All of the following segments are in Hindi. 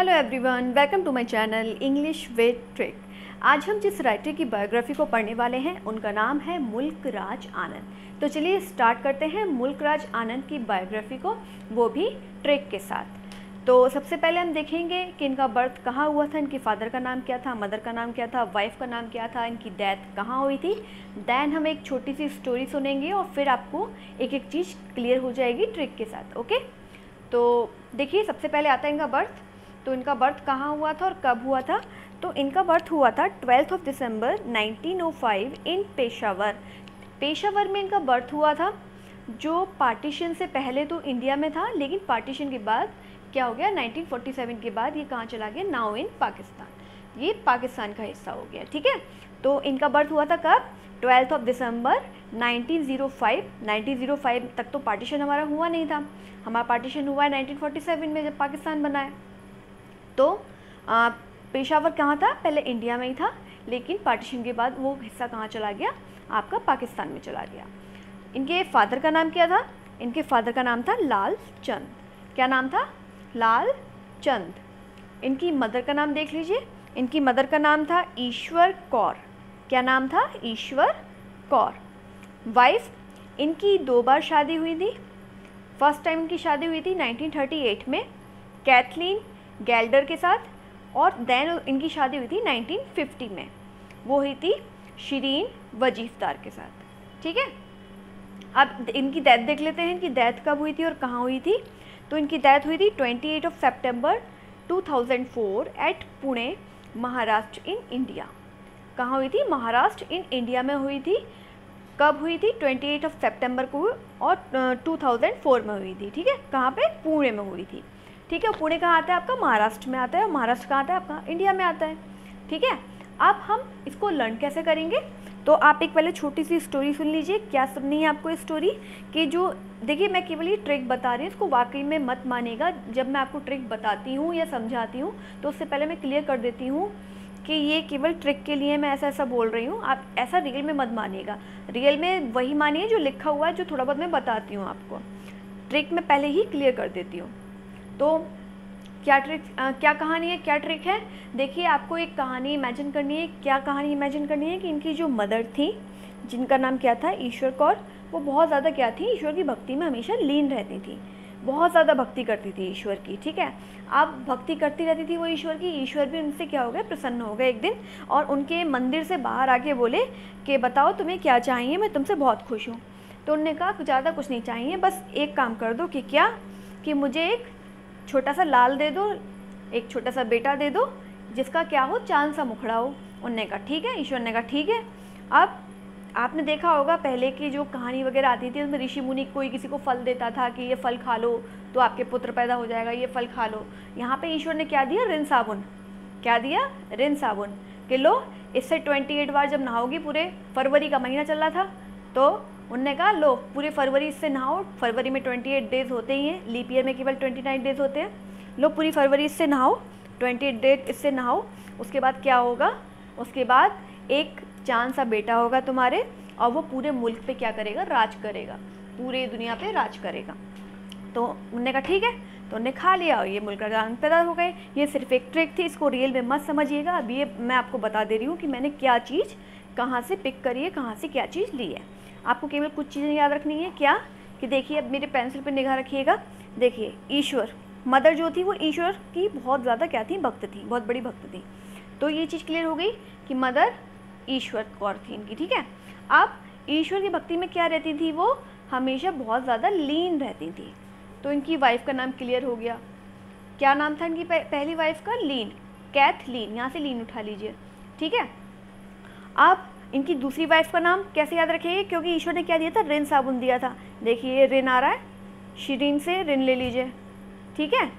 Hello everyone, welcome to my channel English with trick. आज हम जिस राइटर की बायोग्राफी को पढ़ने वाले हैं उनका नाम है मुल्क राज आनंद। तो चलिए स्टार्ट करते हैं मुल्क राज आनंद की बायोग्राफी को, वो भी ट्रिक के साथ। तो सबसे पहले हम देखेंगे कि इनका बर्थ कहाँ हुआ था, इनके फादर का नाम क्या था, मदर का नाम क्या था, वाइफ का नाम क्या था, इनकी डेथ कहाँ हुई थी। देन हम एक छोटी सी स्टोरी सुनेंगे और फिर आपको एक एक चीज़ क्लियर हो जाएगी ट्रिक के साथ। ओके, तो देखिए सबसे पहले आता है इनका बर्थ। तो इनका बर्थ कहाँ हुआ था और कब हुआ था। तो इनका बर्थ हुआ था 12 दिसंबर 1905 इन पेशावर। पेशावर में इनका बर्थ हुआ था, जो पार्टीशन से पहले तो इंडिया में था, लेकिन पार्टीशन के बाद क्या हो गया, 1947 के बाद ये कहाँ चला गया, नाउ इन पाकिस्तान। ये पाकिस्तान का हिस्सा हो गया। ठीक है, तो इनका बर्थ हुआ था कब, 12 दिसंबर 1905। 1905 तक तो पार्टीशन हमारा हुआ नहीं था, हमारा पार्टीशन हुआ है 1947 में जब पाकिस्तान बना है। तो पेशावर कहाँ था, पहले इंडिया में ही था, लेकिन पार्टीशन के बाद वो हिस्सा कहाँ चला गया, आपका पाकिस्तान में चला गया। इनके फादर का नाम क्या था, इनके फादर का नाम था लाल चंद। क्या नाम था, लाल चंद। इनकी मदर का नाम देख लीजिए, इनकी मदर का नाम था ईश्वर कौर। क्या नाम था, ईश्वर कौर। वाइफ, इनकी 2 बार शादी हुई थी। फर्स्ट टाइम इनकी शादी हुई थी 1938 में कैथलीन गैल्डर के साथ, और देन इनकी शादी हुई थी 1950 में, वो हुई थी शिरीन वजीफदार के साथ। ठीक है, अब इनकी डेथ देख लेते हैं, इनकी डेथ कब हुई थी और कहाँ हुई थी। तो इनकी डेथ हुई थी 28 सितंबर 2004 at Pune, Maharashtra in India. कहाँ हुई थी, महाराष्ट्र इन इंडिया में हुई थी। कब हुई थी, 28 सितंबर को, और 2004 में हुई थी। ठीक है, कहाँ पे, पुणे में हुई थी। ठीक है, पुणे कहाँ आता है आपका, महाराष्ट्र में आता है, और महाराष्ट्र कहाँ आता है आपका, इंडिया में आता है। ठीक है, अब हम इसको लर्न कैसे करेंगे। तो आप एक पहले छोटी सी स्टोरी सुन लीजिए। क्या सुननी है आपको स्टोरी, कि जो देखिए मैं केवल ये ट्रिक बता रही हूँ, इसको वाकई में मत मानिएगा। जब मैं आपको ट्रिक बताती हूँ या समझाती हूँ तो उससे पहले मैं क्लियर कर देती हूँ कि ये केवल ट्रिक के लिए मैं ऐसा बोल रही हूँ, आप ऐसा रियल में मत मानिएगा। रियल में वही मानिए जो लिखा हुआ है, जो थोड़ा बहुत मैं बताती हूँ आपको। ट्रिक मैं पहले ही क्लियर कर देती हूँ। तो क्या ट्रिक, क्या कहानी है, क्या ट्रिक है। देखिए आपको एक कहानी इमेजिन करनी है। क्या कहानी इमेजिन करनी है कि इनकी जो मदर थी, जिनका नाम क्या था, ईश्वर कौर, वो बहुत ज़्यादा क्या थी, ईश्वर की भक्ति में हमेशा लीन रहती थी, बहुत ज़्यादा भक्ति करती थी ईश्वर की। ठीक है, अब भक्ति करती रहती थी वो ईश्वर की। ईश्वर भी उनसे क्या हो गए, प्रसन्न हो गए एक दिन, और उनके मंदिर से बाहर आके बोले कि बताओ तुम्हें क्या चाहिए, मैं तुमसे बहुत खुश हूँ। तो उन्होंने कहा ज़्यादा कुछ नहीं चाहिए, बस एक काम कर दो। कि क्या, कि मुझे एक छोटा सा लाल दे दो, एक छोटा सा बेटा दे दो, जिसका क्या हो, चांद सा मुखड़ा हो। उनने कहा ठीक है, ईश्वर ने कहा ठीक है। अब आपने देखा होगा पहले की जो कहानी वगैरह आती थी, उसमें ऋषि मुनि कोई किसी को फल देता था कि ये फल खा लो तो आपके पुत्र पैदा हो जाएगा, ये फल खा लो। यहाँ पे ईश्वर ने क्या दिया, रिन साबुन। क्या दिया, रिन साबुन, कि लो इससे 28 बार जब नहाओगी, पूरे फरवरी का महीना चल रहा था, तो उनने कहा लो पूरे फरवरी इससे नहाओ। फरवरी में 28 डेज होते ही हैं, लीप ईयर में केवल 29 डेज होते हैं। लो पूरी फरवरी इससे नहाओ, 28 डेज इससे नहाओ। उसके बाद क्या होगा, उसके बाद एक चांद सा बेटा होगा तुम्हारे, और वो पूरे मुल्क पे क्या करेगा, राज करेगा, पूरे दुनिया पे राज करेगा। तो उन्होंने कहा ठीक है, तो उन्हें खा लिया और ये मुल्क का राज पैदा हो गए। ये सिर्फ एक ट्रिक थी, इसको रियल में मत समझिएगा। अब ये मैं आपको बता दे रही हूँ कि मैंने क्या चीज़ कहाँ से पिक करी है, कहाँ से क्या चीज़ ली है। आपको केवल कुछ चीज़ें याद रखनी है। क्या, कि देखिए अब मेरे पेंसिल पर निगाह रखिएगा। देखिए ईश्वर, मदर जो थी वो ईश्वर की बहुत ज़्यादा क्या थी, भक्त थी, बहुत बड़ी भक्त थी। तो ये चीज़ क्लियर हो गई कि मदर ईश्वर कौर थी इनकी। ठीक है, अब ईश्वर की भक्ति में क्या रहती थी, वो हमेशा बहुत ज़्यादा लीन रहती थी। तो इनकी वाइफ का नाम क्लियर हो गया। क्या नाम था इनकी पहली वाइफ का, लीन, कैथलीन, यहाँ से लीन उठा लीजिए। ठीक है, अब इनकी दूसरी वाइफ का नाम कैसे याद रखेंगे, क्योंकि ईश्वर ने क्या दिया था, रिन साबुन दिया था। देखिए रिन आ रहा है, शिरीन से रिन ले लीजिए। ठीक है,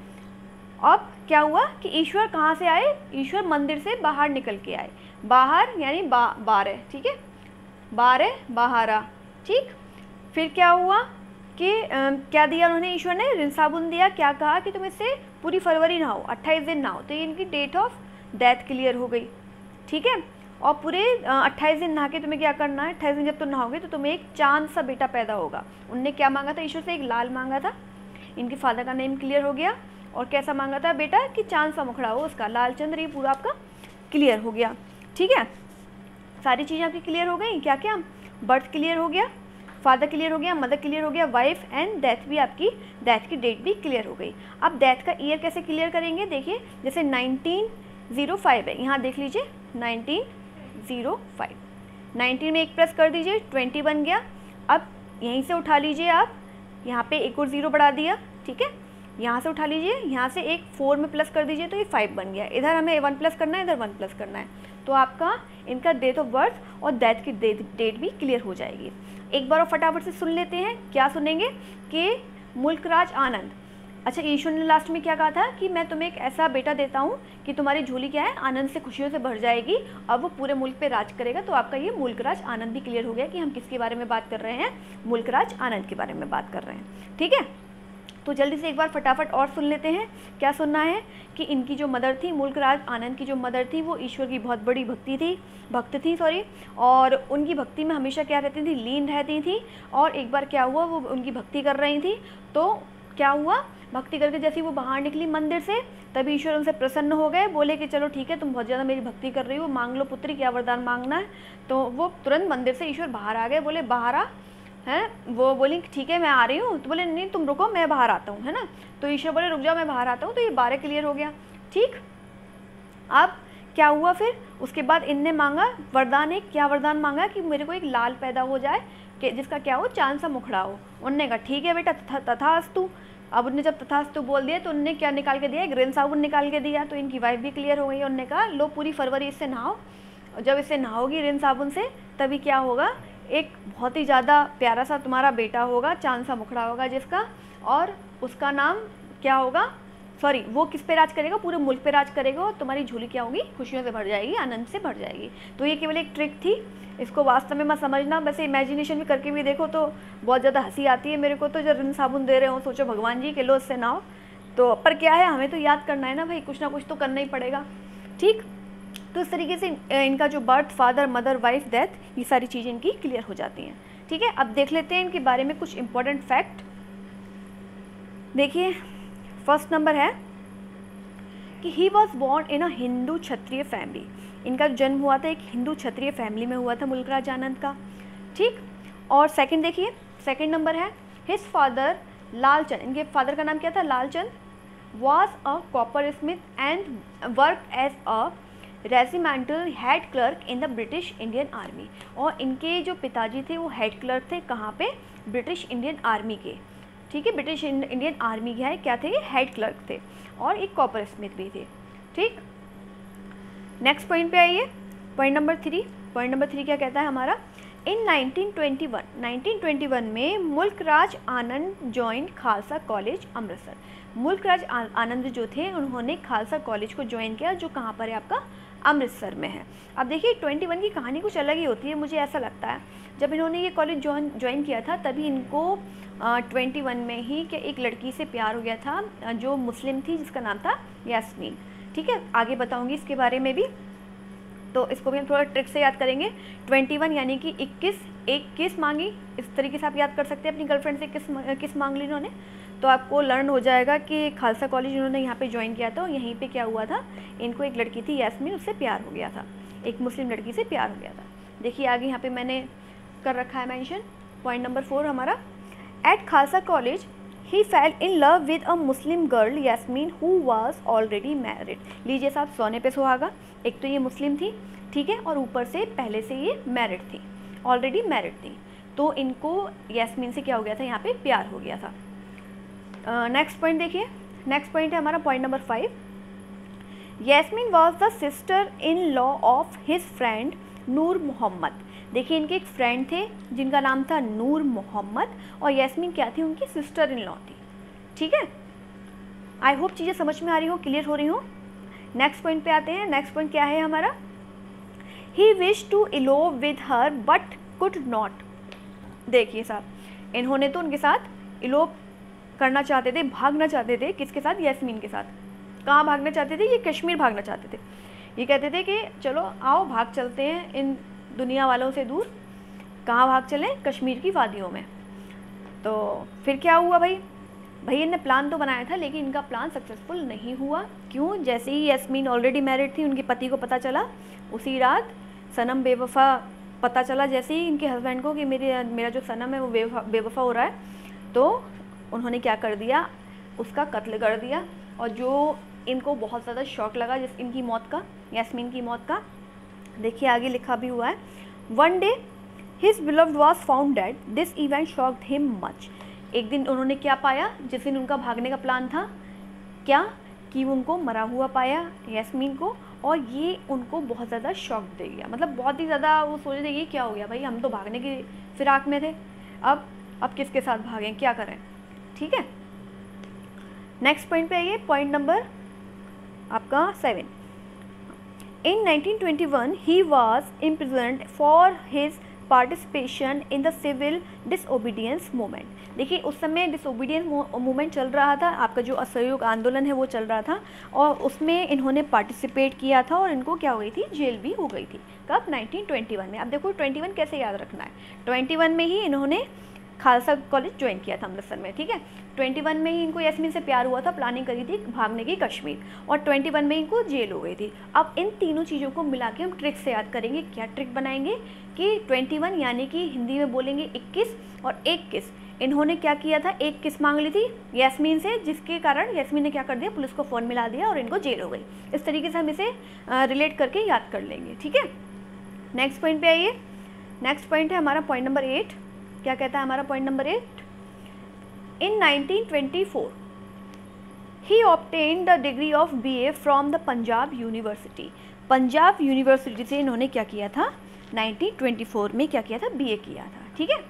अब क्या हुआ कि ईश्वर कहाँ से आए, ईश्वर मंदिर से बाहर निकल के आए। बाहर यानी बारह, ठीक है, बारह बहारा। ठीक, फिर क्या हुआ कि क्या दिया उन्होंने, ईश्वर ने रिन साबुन दिया। क्या कहा कि तुम इससे पूरी फरवरी नहाओ, 28 दिन नहाओ। तो ये इनकी डेट ऑफ डेथ क्लियर हो गई। ठीक है, और पूरे 28 दिन नहा के तुम्हें क्या करना है, 28 दिन जब तुम नहाओगे तो तुम्हें एक चांद सा बेटा पैदा होगा। उनने क्या मांगा था ईश्वर से, एक लाल मांगा था। इनके फादर का नेम क्लियर हो गया, और कैसा मांगा था बेटा कि चांद सा मुखड़ा हो उसका, लालचंद्र, ये पूरा आपका क्लियर हो गया। ठीक है, सारी चीज़ें आपकी क्लियर हो गई। क्या क्या, बर्थ क्लियर हो गया, फादर क्लियर हो गया, मदर क्लियर हो गया, वाइफ एंड डेथ भी आपकी, डेथ की डेट भी क्लियर हो गई। अब डेथ का ईयर कैसे क्लियर करेंगे, देखिए जैसे 1905 है, यहाँ देख लीजिए 1905, 19 में एक प्लस कर दीजिए 20 बन गया। अब यहीं से उठा लीजिए आप, यहाँ पे एक और 0 बढ़ा दिया, ठीक है, यहाँ से उठा लीजिए, यहाँ से एक 4 में प्लस कर दीजिए तो ये 5 बन गया। इधर हमें 1 प्लस करना है, इधर 1 प्लस करना है, तो आपका इनका डेट ऑफ बर्थ और डेथ की डेट भी क्लियर हो जाएगी। एक बार और फटाफट से सुन लेते हैं, क्या सुनेंगे कि मुल्कराज आनंद। अच्छा, ईश्वर ने लास्ट में क्या कहा था कि मैं तुम्हें एक ऐसा बेटा देता हूँ कि तुम्हारी झोली क्या है, आनंद से, खुशियों से भर जाएगी, अब वो पूरे मुल्क पे राज करेगा। तो आपका ये मुल्कराज आनंद भी क्लियर हो गया कि हम किसके बारे में बात कर रहे हैं, मुल्कराज आनंद के बारे में बात कर रहे हैं। ठीक है, तो जल्दी से एक बार फटाफट और सुन लेते हैं। क्या सुनना है कि इनकी जो मदर थी, मुल्कराज आनंद की जो मदर थी, वो ईश्वर की बहुत बड़ी भक्त थी और उनकी भक्ति में हमेशा क्या रहती थी, लीन रहती थी। और एक बार क्या हुआ, वो उनकी भक्ति कर रही थी, तो क्या हुआ, भक्ति करके जैसे वो बाहर निकली मंदिर से, तभी ईश्वर उनसे प्रसन्न हो गए, बोले कि चलो ठीक है, तुम बहुत ज़्यादा मेरी भक्ति कर रही हो, मांग लो पुत्री, क्या वरदान मांगना है। तो वो तुरंत मंदिर से ईश्वर बाहर आ गए, बोले बाहर आ, हैं, वो बोली ठीक है मैं आ रही हूँ, तो बोले नहीं तुम रुको मैं बाहर आता हूँ, है ना। तो ईश्वर बोले रुक जाओ मैं बाहर आता हूँ, तो ये 12 क्लियर हो गया। ठीक, अब क्या हुआ फिर, उसके बाद इनने मांगा वरदान, एक क्या वरदान मांगा कि मेरे को एक लाल पैदा हो जाए कि जिसका क्या हो, चांद सा मुखड़ा हो। उनने कहा ठीक है बेटा, तथास्तु। अब उनने जब तथास्तु बोल दिया तो उनने क्या निकाल के दिया, एक रिन साबुन निकाल के दिया, तो इनकी वाइफ भी क्लियर हो गई। उनने कहा लो पूरी फरवरी इससे नहाओ, जब इससे नहाओगी रिन साबुन से, तभी क्या होगा, एक बहुत ही ज़्यादा प्यारा सा तुम्हारा बेटा होगा, चांद सा मुखड़ा होगा जिसका, और उसका नाम क्या होगा, सॉरी वो किस पे राज करेगा, पूरे मुल्क पे राज करेगा, और तुम्हारी झोली क्या होगी, खुशियों से भर जाएगी, आनंद से भर जाएगी। तो ये केवल एक ट्रिक थी, इसको वास्तव में मत समझना, वैसे इमेजिनेशन भी करके भी देखो तो बहुत ज़्यादा हंसी आती है मेरे को, तो जब रिन साबुन दे रहे हो सोचो भगवान जी के लो इससे नहाओ, तो पर क्या है, हमें तो याद करना है ना भाई, कुछ ना कुछ तो करना ही पड़ेगा। ठीक, तो इस तरीके से इनका जो birth, father, mother, wife, death, ये सारी चीज़ें इनकी क्लियर हो जाती हैं। ठीक है, अब देख लेते हैं इनके बारे में कुछ इंपॉर्टेंट फैक्ट। देखिए फर्स्ट नंबर है कि he was born in a Hindu Kshatriya family. इनका जन्म हुआ था एक हिंदू क्षत्रिय फैमिली में हुआ था मुल्कराज आनंद का। ठीक, और सेकंड देखिए, सेकंड नंबर है हिज फादर लालचंद, इनके फादर का नाम क्या था, Lalchand, was a copper smith and work as a regimental head clerk in the British Indian Army. और इनके जो पिताजी थे वो हेड क्लर्क थे, कहाँ पे, ब्रिटिश इंडियन आर्मी के। ठीक है, ब्रिटिश इंडियन आर्मी के है क्या थे, ये हेड क्लर्क थे, और एक कॉपर स्मिथ भी थे। ठीक, नेक्स्ट पॉइंट पे आइए, पॉइंट नंबर 3। पॉइंट नंबर 3 क्या कहता है हमारा, इन 1921 में मुल्कराज आनंद जॉइन खालसा कॉलेज अमृतसर। मुल्कराज आनंद जो थे उन्होंने खालसा कॉलेज को ज्वाइन किया, जो कहाँ पर है आपका, अमृतसर में है। अब देखिए 21 की कहानी कुछ अलग ही होती है, मुझे ऐसा लगता है जब इन्होंने ये कॉलेज ज्वाइन किया था तभी इनको 21 में ही कि एक लड़की से प्यार हो गया था जो मुस्लिम थी, जिसका नाम था यास्मीन। ठीक है, आगे बताऊंगी इसके बारे में भी, तो इसको भी हम थोड़ा ट्रिक से याद करेंगे। 21 यानी कि 21 मांगी, इस तरीके से आप याद कर सकते हैं, अपनी गर्लफ्रेंड से किस मांग ली इन्होंने, तो आपको लर्न हो जाएगा कि खालसा कॉलेज इन्होंने यहाँ पे ज्वाइन किया था। यहीं पे क्या हुआ था, इनको एक लड़की थी यास्मीन, उससे प्यार हो गया था, एक मुस्लिम लड़की से प्यार हो गया था। देखिए आगे यहाँ पे मैंने कर रखा है मेंशन, पॉइंट नंबर 4 हमारा, at Khalsa College he fell in love with a Muslim girl Yasmin who was already married. लीजिए साहब, सोने पे सुहागा, एक तो ये मुस्लिम थी, ठीक है, और ऊपर से पहले से ये मैरिड थी, ऑलरेडी मैरिड थी, तो इनको यास्मीन से क्या हो गया था, यहाँ पे प्यार हो गया था। नेक्स्ट पॉइंट देखिए, नेक्स्ट पॉइंट है हमारा point number 5। Yasmeen was the sister in law of his friend Noor Mohammad. देखिए इनके एक फ्रेंड थे जिनका नाम था नूर मोहम्मद, और यास्मीन क्या थी, उनकी सिस्टर इन लॉ थी। ठीक है, आई होप चीज़ें समझ में आ रही हो, क्लियर हो रही हो। नेक्स्ट पॉइंट पे आते हैं। नेक्स्ट पॉइंट क्या है हमारा, he wish to elope with her but could not. देखिए साहब, इन्होंने तो उनके साथ इलोव करना चाहते थे, भागना चाहते थे, किसके साथ, यास्मीन के साथ। कहाँ भागना चाहते थे, ये कश्मीर भागना चाहते थे। ये कहते थे कि चलो आओ भाग चलते हैं इन दुनिया वालों से दूर। कहाँ भाग चलें, कश्मीर की वादियों में। तो फिर क्या हुआ भाई, भैया ने प्लान तो बनाया था लेकिन इनका प्लान सक्सेसफुल नहीं हुआ। क्यों? जैसे ही यास्मीन ऑलरेडी मैरिड थी, उनके पति को पता चला, उसी रात सनम बेवफा पता चला जैसे ही इनके हस्बैंड को कि मेरा जो सनम है वो बेवफा हो रहा है, तो उन्होंने क्या कर दिया, उसका कत्ल कर दिया। और जो इनको बहुत ज़्यादा शौक लगा जिस इनकी मौत का, यास्मीन की मौत का, देखिए आगे लिखा भी हुआ है, one day his beloved was found dead, this event shocked him much. एक दिन उन्होंने क्या पाया, जिस दिन उनका भागने का प्लान था, क्या कि उनको मरा हुआ पाया यास्मीन को, और ये उनको बहुत ज़्यादा शॉक दे गया। मतलब बहुत ही ज़्यादा वो सोच रहे क्या हो गया भाई, हम तो भागने की फिराक में थे, अब किसके साथ भागें, क्या करें। ठीक है, नेक्स्ट पॉइंट पे आइए, पॉइंट नंबर आपका 7। In 1921 he was imprisoned for his participation in the civil disobedience movement. देखिए उस समय डिसओबीडियंस मूवमेंट चल रहा था, आपका जो असहयोग आंदोलन है वो चल रहा था, और उसमें इन्होंने पार्टिसिपेट किया था और इनको क्या हो गई थी, जेल भी हो गई थी। कब? 1921 में। अब देखो 21 कैसे याद रखना है, 21 में ही इन्होंने खालसा कॉलेज ज्वाइन किया था अमृतसर में। ठीक है, 21 में ही इनको यास्मीन से प्यार हुआ था, प्लानिंग करी थी भागने की कश्मीर, और 21 में इनको जेल हो गई थी। अब इन तीनों चीज़ों को मिला के हम ट्रिक से याद करेंगे। क्या ट्रिक बनाएंगे कि 21 यानी कि हिंदी में बोलेंगे 21, और एक किस इन्होंने क्या किया था, एक किस मांग ली थी यास्मीन से, जिसके कारण यास्मीन ने क्या कर दिया, पुलिस को फ़ोन मिला दिया और इनको जेल हो गई। इस तरीके से हम इसे रिलेट करके याद कर लेंगे। ठीक है, नेक्स्ट पॉइंट पे आइए। नेक्स्ट पॉइंट है हमारा पॉइंट नंबर 8। क्या कहता है हमारा point number 8? In 1924 he obtained the degree of BA from the Punjab university. Punjab university से इन्होंने क्या किया था, 1924 में क्या किया था, BA किया था। ठीक है,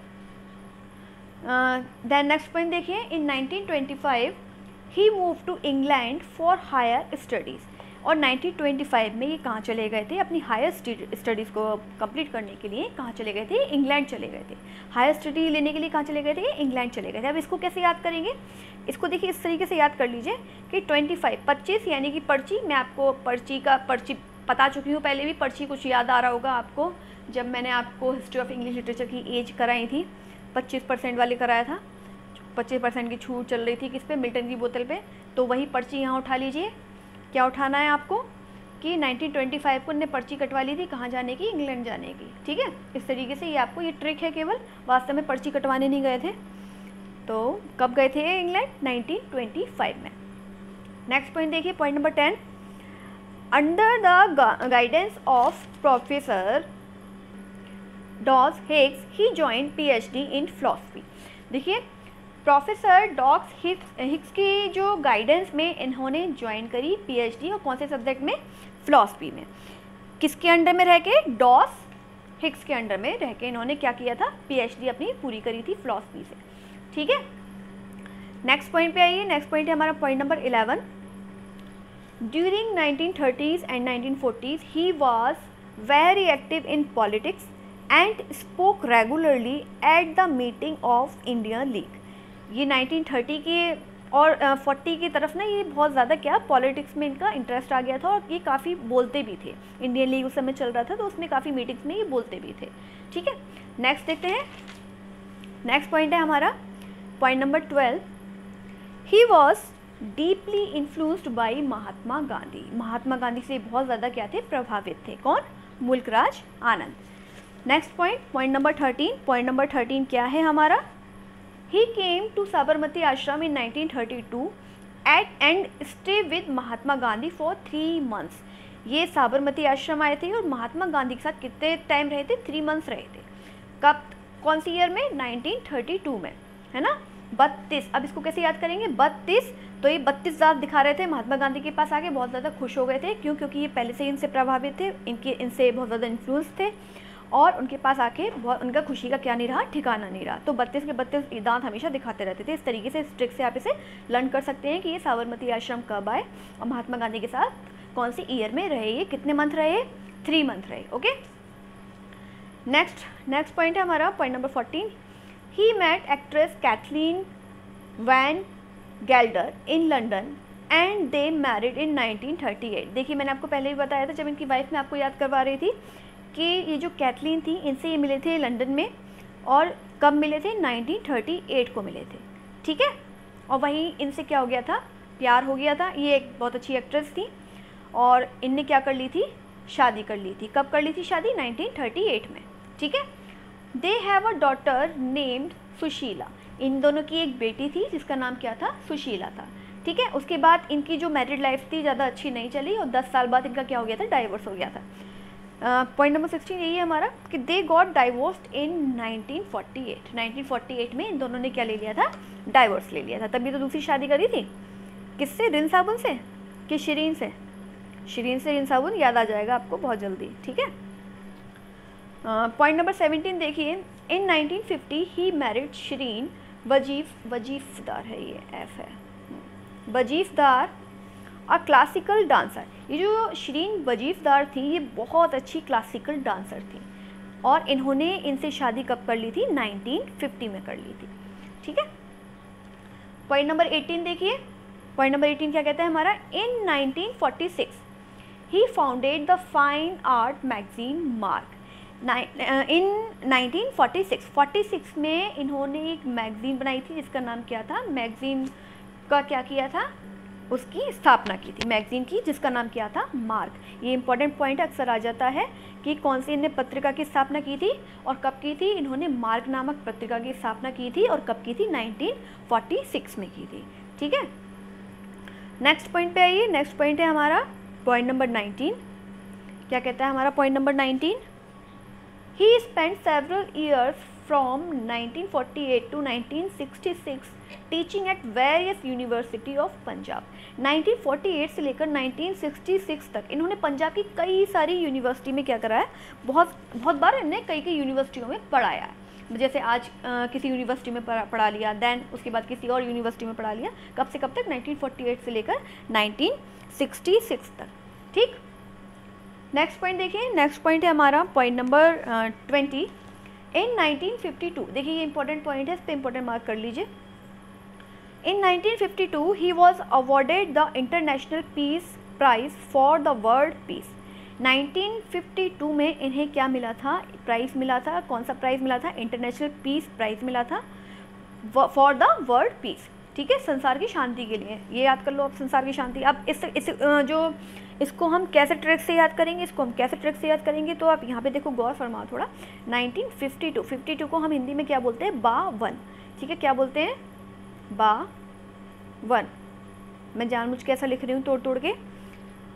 देन नेक्स्ट पॉइंट देखिए, in 1925 he move to England for higher studies. और 1925 में ये कहाँ चले गए थे, अपनी हायर स्टडीज़ को कंप्लीट करने के लिए कहाँ चले गए थे, इंग्लैंड चले गए थे। हायर स्टडी लेने के लिए कहाँ चले गए थे, इंग्लैंड चले गए थे। अब इसको कैसे याद करेंगे, इसको देखिए इस तरीके से याद कर लीजिए कि 25 यानी कि पर्ची, मैं आपको पर्ची बता चुकी हूँ पहले भी, पर्ची कुछ याद आ रहा होगा आपको, जब मैंने आपको हिस्ट्री ऑफ इंग्लिश लिटरेचर की एज कराई थी, 25% वाली कराया था, 25% की छूट चल रही थी किस पे, मिल्टन की बोतल पे, तो वही पर्ची यहाँ उठा लीजिए। क्या उठाना है आपको कि 1925 को उन्होंने पर्ची कटवा ली थी, कहाँ जाने की, इंग्लैंड जाने की। ठीक है, इस तरीके से ये आपको ये ट्रिक है, केवल वास्तव में पर्ची कटवाने नहीं गए थे। तो कब गए थे इंग्लैंड, 1925 में। नेक्स्ट पॉइंट देखिए, point number 10। Under the guidance of professor Dawes Hicks he joined PhD in philosophy. देखिए प्रोफेसर डॉस हिग्स की जो गाइडेंस में इन्होंने ज्वाइन करी PhD, और कौन से सब्जेक्ट में, फिलॉसफी में। किसके अंडर में रह के, डॉस हिग्स के अंडर में रह के इन्होंने क्या किया था, PhD अपनी पूरी करी थी फिलॉसफी से। ठीक है, नेक्स्ट पॉइंट पे आइए। नेक्स्ट पॉइंट है हमारा point number 11। During 1930s and 1940s he was very active in politics and spoke regularly at the meeting of Indian league. ये 1930 के और 40 की तरफ ना ये बहुत ज़्यादा क्या पॉलिटिक्स में इनका इंटरेस्ट आ गया था, और ये काफ़ी बोलते भी थे। इंडियन लीग उस समय चल रहा था तो उसमें काफ़ी मीटिंग्स में ये बोलते भी थे। ठीक है, नेक्स्ट देखते हैं। नेक्स्ट पॉइंट है हमारा point number 12। He was deeply influenced by Mahatma Gandhi. Mahatma Gandhi से बहुत ज़्यादा क्या थे, प्रभावित थे। कौन? Mulkraj Anand. Next point, point number 13। Point number 13 क्या है हमारा, he came to Sabarmati Ashram in 1932 and stay with Mahatma Gandhi for 3 months। ये साबरमती आश्रम आए थे और महात्मा गांधी के साथ कितने टाइम रहे थे, 3 months रहे थे। कब, कौन सी ईयर में, 1932 में, है ना। 32, अब इसको कैसे याद करेंगे, 32, तो ये 32 दांत दिखा रहे थे, महात्मा गांधी के पास आके बहुत ज़्यादा खुश हो गए थे। क्यों? क्योंकि ये पहले से ही इनसे प्रभावित थे, इनसे बहुत ज़्यादा इन्फ्लुएंस थे, और उनके पास आके बहुत उनका खुशी का क्या नहीं रहा, ठिकाना नहीं रहा। तो 32 के 32 दांत हमेशा दिखाते रहते थे। इस तरीके से इस ट्रिक से आप इसे लर्न कर सकते हैं कि ये साबरमती आश्रम कब आए और महात्मा गांधी के साथ कौन सी ईयर में रहे, ये कितने मंथ रहे, 3 month रहे। ओके, नेक्स्ट पॉइंट है हमारा point number 14। He met actress Kathleen Van Gelder in London and they married in 1938। देखिए मैंने आपको पहले भी बताया था, जब इनकी वाइफ मैं आपको याद करवा रही थी कि ये जो कैथलीन थी, इनसे ये मिले थे लंदन में, और कब मिले थे, 1938 को मिले थे। ठीक है, और वहीं इनसे क्या हो गया था, प्यार हो गया था। ये एक बहुत अच्छी एक्ट्रेस थी और इनने क्या कर ली थी, शादी कर ली थी। कब कर ली थी शादी, 1938 में। ठीक है। They have a daughter named Sushila, इन दोनों की एक बेटी थी जिसका नाम क्या था, सुशीला था। ठीक है। उसके बाद इनकी जो मैरिड लाइफ थी ज़्यादा अच्छी नहीं चली और 10 साल बाद इनका क्या हो गया था, डाइवोर्स हो गया था। पॉइंट नंबर 16 यही है हमारा कि दे गॉट डाइवोर्स्ड इन 1948। 1948 में इन दोनों ने क्या ले लिया था, डाइवोर्स ले लिया था। तभी तो दूसरी शादी करी थी, किससे, रिन साबुन से कि शिरीन से, शिरीन से रिन साबुन याद आ जाएगा आपको बहुत जल्दी। ठीक है। पॉइंट नंबर 17 देखिए, इन 1950 ही मैरिड शिरीन वजीफदार है, ये एफ है, वजीफदार अ क्लासिकल डांसर। ये जो शिरीन वजीफदार थी ये बहुत अच्छी क्लासिकल डांसर थी और इन्होंने इनसे शादी कब कर ली थी, 1950 में कर ली थी। ठीक है। पॉइंट नंबर 18 देखिए, पॉइंट नंबर 18 क्या कहता है हमारा, in 1946 he founded the fine art magazine Marg. इन 1946 में इन्होंने एक मैगजीन बनाई थी जिसका नाम क्या था, मैगजीन का क्या किया था, उसकी स्थापना की थी, मैगजीन की जिसका नाम क्या था, मार्क। ये इंपॉर्टेंट पॉइंट अक्सर आ जाता है कि कौन सी इन्हें पत्रिका की स्थापना की थी और कब की थी। इन्होंने मार्क नामक पत्रिका की स्थापना की थी और कब की थी, 1946 में की थी। ठीक है। नेक्स्ट पॉइंट पे आइए, नेक्स्ट पॉइंट है हमारा पॉइंट नंबर 19। क्या कहता है हमारा point number 19, he spend several years from 1948 to 1966 teaching at various university of Punjab. 1948 से लेकर 1966 तक इन्होंने पंजाब की कई सारी यूनिवर्सिटी में क्या करा है, बहुत बार इन्होंने कई यूनिवर्सिटियों में पढ़ाया है। जैसे आज किसी यूनिवर्सिटी में पढ़ा लिया, देन उसके बाद किसी और यूनिवर्सिटी में पढ़ा लिया। कब से कब तक, 1948 से लेकर 1966 तक। ठीक। नेक्स्ट पॉइंट देखिए, नेक्स्ट पॉइंट है हमारा पॉइंट नंबर 20। इन 1952, देखिए ये इंपॉर्टेंट पॉइंट है, इस पर इंपॉर्टेंट मार्क कर लीजिए। In 1952 he was awarded the international peace prize for the world peace. 1952 में इन्हें क्या मिला था, प्राइज़ मिला था। कौन सा प्राइज़ मिला था, इंटरनेशनल पीस प्राइज़ मिला था फॉर द वर्ल्ड पीस। ठीक है, संसार की शांति के लिए। ये याद कर लो आप, संसार की शांति। अब इसको हम कैसे ट्रिक से याद करेंगे, इसको हम कैसे ट्रिक से याद करेंगे, तो आप यहाँ पे देखो, गौर फरमाओ थोड़ा। 1952 को हम हिंदी में क्या बोलते हैं, बावन। ठीक है, क्या बोलते हैं, बावन। मैं जानबूझ के ऐसा लिख रही हूँ तोड़ तोड़ के,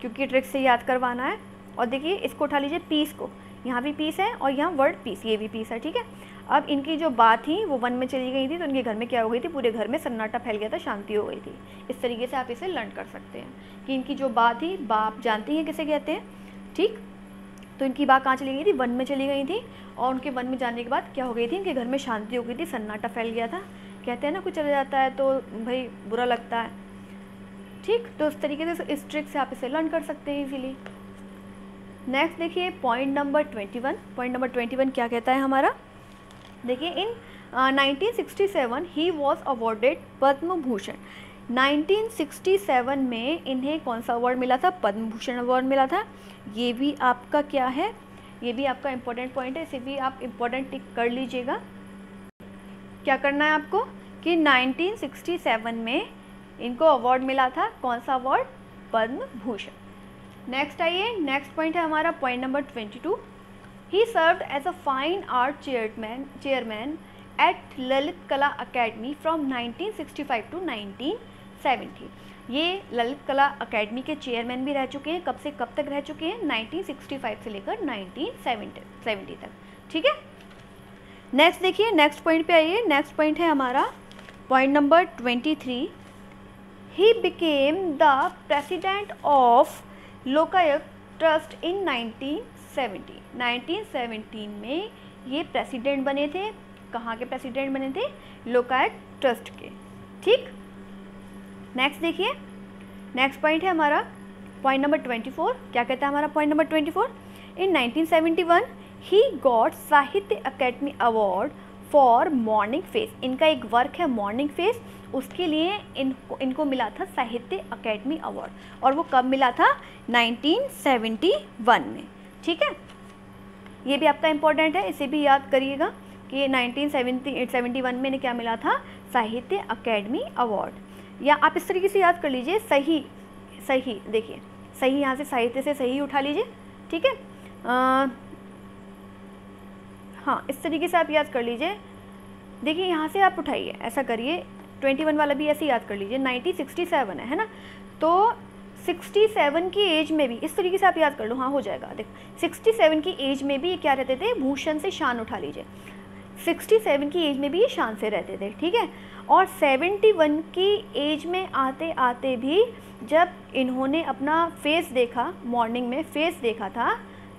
क्योंकि ट्रिक से याद करवाना है। और देखिए इसको उठा लीजिए, पीस को, यहाँ भी पीस है और यहाँ वर्ड पीस, ये भी पीस है। ठीक है। अब इनकी जो बात थी वो वन में चली गई थी, तो इनके घर में क्या हो गई थी, पूरे घर में सन्नाटा फैल गया था, शांति हो गई थी। इस तरीके से आप इसे लर्न कर सकते हैं कि इनकी जो बात थी, आप जानती हैं किसे कहते हैं। ठीक। तो इनकी बात कहाँ चली गई थी, वन में चली गई थी। और उनके वन में जाने के बाद क्या हो गई थी, इनके घर में शांति हो गई थी, सन्नाटा फैल गया था। कहते हैं ना, कुछ चला जाता है तो भाई बुरा लगता है। ठीक। तो इस तरीके से, इस ट्रिक से आप इसे लर्न कर सकते हैं इजीली। नेक्स्ट देखिए पॉइंट नंबर 21। पॉइंट नंबर 21 क्या कहता है हमारा, देखिए इन 1967 ही वॉज अवॉर्डेड पद्म भूषण। 1967 में इन्हें कौन सा अवार्ड मिला था, पद्म भूषण अवार्ड मिला था। ये भी आपका क्या है, ये भी आपका इम्पोर्टेंट पॉइंट है, इसे भी आप इम्पोर्टेंट टिक कर लीजिएगा। क्या करना है आपको कि 1967 में इनको अवार्ड मिला था, कौन सा अवार्ड, पद्म भूषण। नेक्स्ट आइए, नेक्स्ट पॉइंट है हमारा point number 22। He served as a fine art chairman at Lalit Kala Academy from 1965 to 1970। ये ललित कला अकेडमी के चेयरमैन भी रह चुके हैं। कब से कब तक रह चुके हैं, 1965 से लेकर 1970 तक। ठीक है। नेक्स्ट देखिए, नेक्स्ट पॉइंट पे आइए। नेक्स्ट पॉइंट है हमारा point number 23। He became the president of Lokayukta trust in 1970। 1917 में ये प्रेसिडेंट बने थे। कहाँ के प्रेसिडेंट बने थे, लोकायुक्त ट्रस्ट के। ठीक। नेक्स्ट देखिए, नेक्स्ट पॉइंट है हमारा पॉइंट नंबर 24। क्या कहता है हमारा point number 24, in 1971 he got Sahitya Akademi award for morning face. इनका एक वर्क है मॉर्निंग फेस, उसके लिए इनको मिला था साहित्य अकेडमी अवार्ड। और वो कब मिला था, 1971 में। ठीक है, ये भी आपका इम्पोर्टेंट है, इसे भी याद करिएगा कि 1971 में इन्हें क्या मिला था, साहित्य अकेडमी अवार्ड, या आप इस तरीके से याद कर लीजिए, सही सही, देखिए सही यहाँ से साहित्य से सही उठा लीजिए, ठीक है। हाँ, इस तरीके से आप याद कर लीजिए, देखिए यहाँ से आप उठाइए, ऐसा करिए, 21 वाला भी ऐसे याद कर लीजिए, 1967 है ना, तो 67 की एज में भी इस तरीके से आप याद कर लो, हाँ हो जाएगा। देखो 67 की एज में भी ये क्या रहते थे, भूषण से शान उठा लीजिए, 67 की एज में भी ये शान से रहते थे, ठीक है। और 71 की एज में आते आते भी जब इन्होंने अपना फेस देखा, मॉर्निंग में फेस देखा था,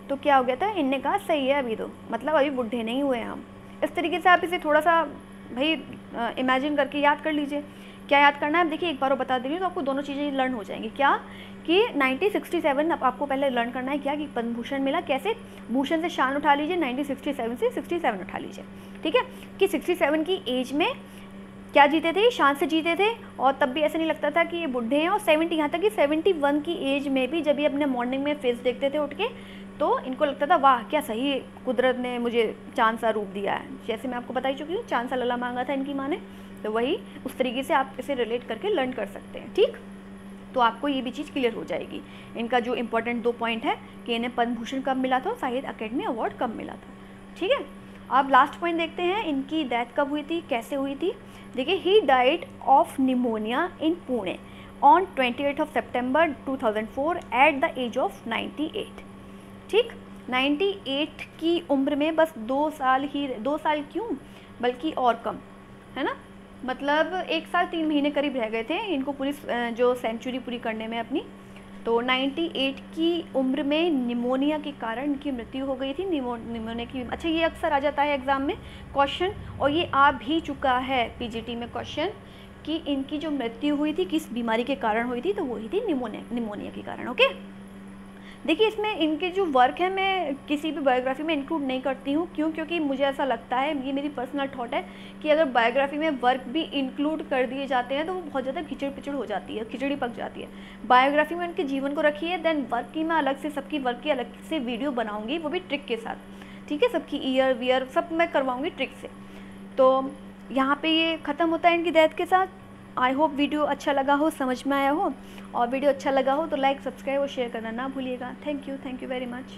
तो क्या हो गया था, इनने कहा सही है अभी तो, मतलब अभी बुढ़े नहीं हुए हम। इस तरीके से आप इसे थोड़ा सा भाई इमेजिन करके याद कर लीजिए। क्या याद करना है, देखिए एक बार और बता दे रही हूँ तो आपको दोनों चीज़ें लर्न हो जाएंगी। क्या कि 1967 आपको पहले लर्न करना है, क्या कि पद्म भूषण मिला कैसे, भूषण से शान उठा लीजिए, 1967 से 67 उठा लीजिए, ठीक है। कि 67 की एज में क्या जीते थे, शान से जीते थे, और तब भी ऐसा नहीं लगता था कि ये बुढ़े हैं। और 70, यहाँ तक कि 71 की एज में भी जब ये अपने मॉर्निंग में फेस देखते थे उठ के, तो इनको लगता था वाह क्या सही कुदरत ने मुझे चांद सा रूप दिया है। जैसे मैं आपको बता ही चुकी हूँ, चांद सा लला मांगा था इनकी माँ ने, तो वही उस तरीके से आप इसे रिलेट करके लर्न कर सकते हैं, ठीक। तो आपको ये भी चीज़ क्लियर हो जाएगी। इनका जो इंपॉर्टेंट 2 पॉइंट है कि इन्हें पद्म भूषण कब मिला था, साहित्य अकेडमी अवार्ड कब मिला था, ठीक है। अब लास्ट पॉइंट देखते हैं, इनकी डेथ कब हुई थी, कैसे हुई थी। देखिए, he died of pneumonia in Pune on 28 सितंबर 2004 एट द एज ऑफ 98, ठीक। 98 की उम्र में, बस 2 साल ही, 2 साल क्यों बल्कि और कम, है ना, मतलब 1 साल 3 महीने करीब रह गए थे इनको पूरी जो सेंचुरी पूरी करने में अपनी। तो 98 की उम्र में निमोनिया के कारण इनकी मृत्यु हो गई थी। निमोनिया की, अच्छा ये अक्सर आ जाता है एग्ज़ाम में क्वेश्चन, और ये आ भी चुका है पीजीटी में क्वेश्चन, कि इनकी जो मृत्यु हुई थी किस बीमारी के कारण हुई थी, तो वही थी निमोनिया के कारण, ओके। देखिए, इसमें इनके जो वर्क है मैं किसी भी बायोग्राफी में इंक्लूड नहीं करती हूँ, क्यों, क्योंकि मुझे ऐसा लगता है, ये मेरी पर्सनल थॉट है, कि अगर बायोग्राफी में वर्क भी इंक्लूड कर दिए जाते हैं तो वो बहुत ज़्यादा खिचड़ पिचड़ हो जाती है, खिचड़ी पक जाती है। बायोग्राफी में उनके जीवन को रखिए, देन वर्क की मैं अलग से, सबकी वर्क की अलग से वीडियो बनाऊँगी, वो भी ट्रिक के साथ, ठीक है। सबकी ईयर वियर सब मैं करवाऊँगी ट्रिक से। तो यहाँ पर ये ख़त्म होता है इनकी डेथ के साथ। आई होप वीडियो अच्छा लगा हो, समझ में आया हो, और वीडियो अच्छा लगा हो तो लाइक, सब्सक्राइब और शेयर करना ना भूलिएगा। Thank you very much.